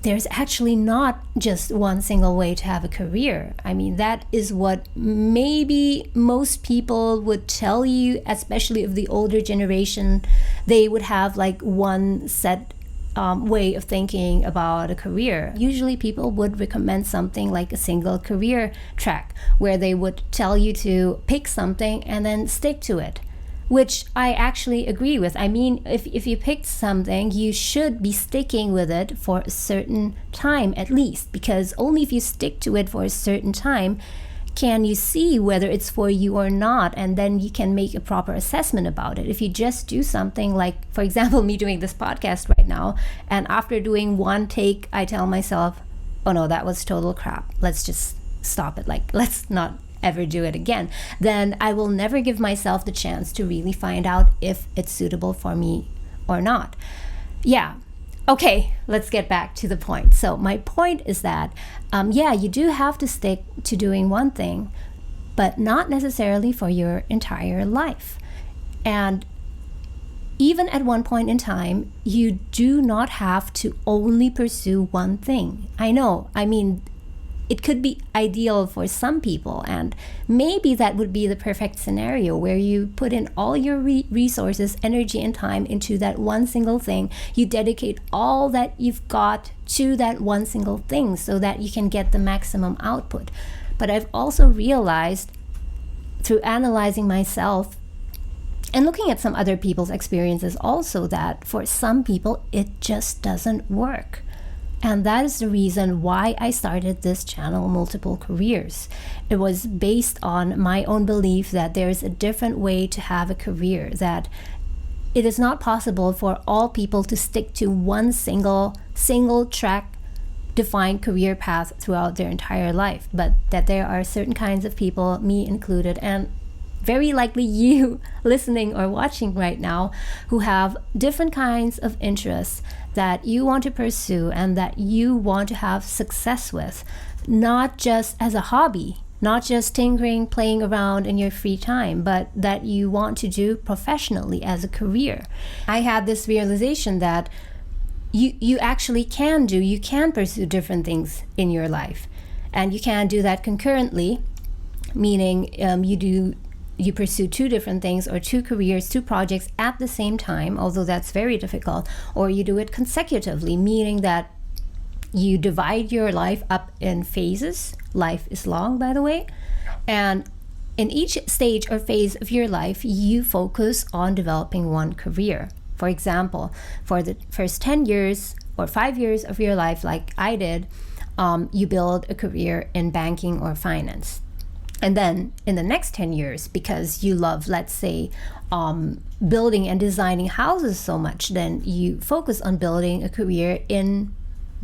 there's actually not just one single way to have a career. I mean, that is what maybe most people would tell you, especially of the older generation. They would have like one set way of thinking about a career. Usually people would recommend something like a single career track, where they would tell you to pick something and then stick to it, which I actually agree with. I mean, if you picked something, you should be sticking with it for a certain time at least, because only if you stick to it for a certain time can you see whether it's for you or not, and then you can make a proper assessment about it. If you just do something like, for example, me doing this podcast right now, and after doing one take, I tell myself, oh no, that was total crap. Let's just stop it. Like, let's not ever do it again. Then I will never give myself the chance to really find out if it's suitable for me or not. Yeah. Okay, let's get back to the point. So my point is that, you do have to stick to doing one thing, but not necessarily for your entire life. And even at one point in time, you do not have to only pursue one thing. I know, I mean, it could be ideal for some people, and maybe that would be the perfect scenario where you put in all your resources, energy, and time into that one single thing. You dedicate all that you've got to that one single thing so that you can get the maximum output. But I've also realized through analyzing myself and looking at some other people's experiences also that for some people it just doesn't work. And that is the reason why I started this channel, Multiple Careers. It was based on my own belief that there is a different way to have a career, that it is not possible for all people to stick to one single track defined career path throughout their entire life, but that there are certain kinds of people, me included, and very likely you listening or watching right now, who have different kinds of interests that you want to pursue and that you want to have success with, not just as a hobby, not just tinkering, playing around in your free time, but that you want to do professionally as a career. I had this realization that you actually can pursue different things in your life, and you can do that concurrently, meaning you pursue two different things or two careers, two projects at the same time, although that's very difficult, or you do it consecutively, meaning that you divide your life up in phases. Life is long, by the way. And in each stage or phase of your life, you focus on developing one career. For example, for the first 10 years or 5 years of your life, like I did, you build a career in banking or finance. And then in the next 10 years, because you love, let's say, building and designing houses so much, then you focus on building a career in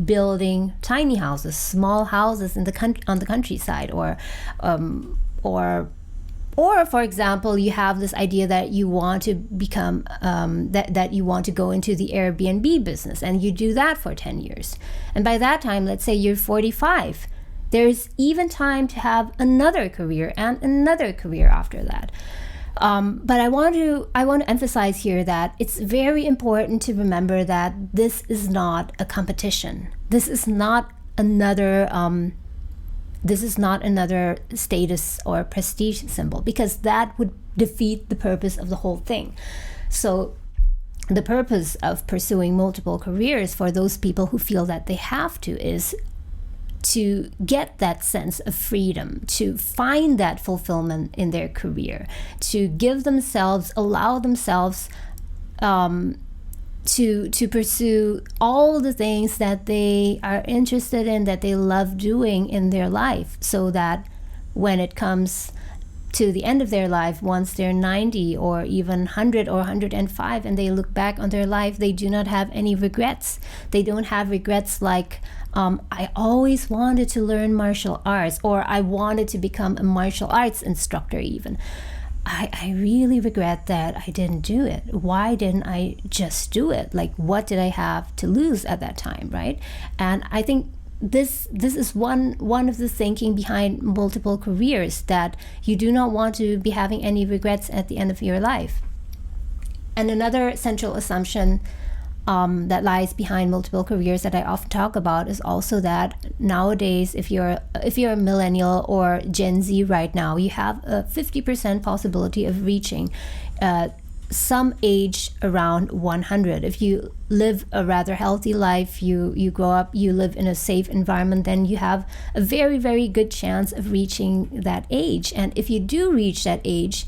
building tiny houses, small houses on the countryside, or for example, you have this idea that you want to become that you want to go into the Airbnb business, and you do that for 10 years. And by that time, let's say you're 45. There's even time to have another career and another career after that. But I want to emphasize here that it's very important to remember that this is not a competition. This is not another status or prestige symbol, because that would defeat the purpose of the whole thing. So the purpose of pursuing multiple careers for those people who feel that they have to is to get that sense of freedom, to find that fulfillment in their career, to allow themselves to pursue all the things that they are interested in, that they love doing in their life, so that when it comes to the end of their life, once they're 90 or even 100 or 105, and they look back on their life, they do not have any regrets. They don't have regrets like, I always wanted to learn martial arts, or I wanted to become a martial arts instructor even. I really regret that I didn't do it. Why didn't I just do it? Like, what did I have to lose at that time, right? And I think this is one of the thinking behind multiple careers, that you do not want to be having any regrets at the end of your life. And another central assumption that lies behind multiple careers that I often talk about is also that nowadays, if you're a millennial or Gen Z right now, you have a 50% possibility of reaching some age around 100. If you live a rather healthy life, you grow up, you live in a safe environment, then you have a very, very good chance of reaching that age. And if you do reach that age,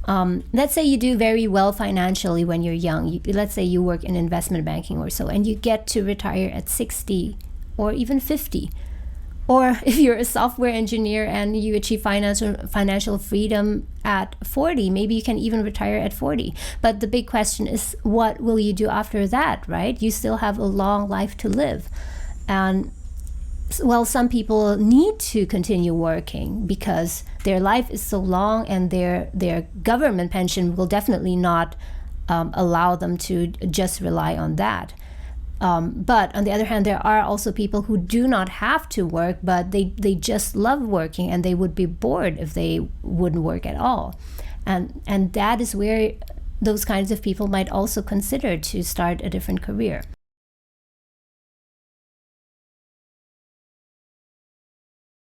let's say you do very well financially when you're young. Let's say you work in investment banking or so, and you get to retire at 60 or even 50. Or if you're a software engineer and you achieve financial freedom at 40, maybe you can even retire at 40. But the big question is, what will you do after that, right? You still have a long life to live. And well, some people need to continue working because their life is so long, and their government pension will definitely not allow them to just rely on that. But on the other hand, there are also people who do not have to work, but they just love working, and they would be bored if they wouldn't work at all. And that is where those kinds of people might also consider to start a different career.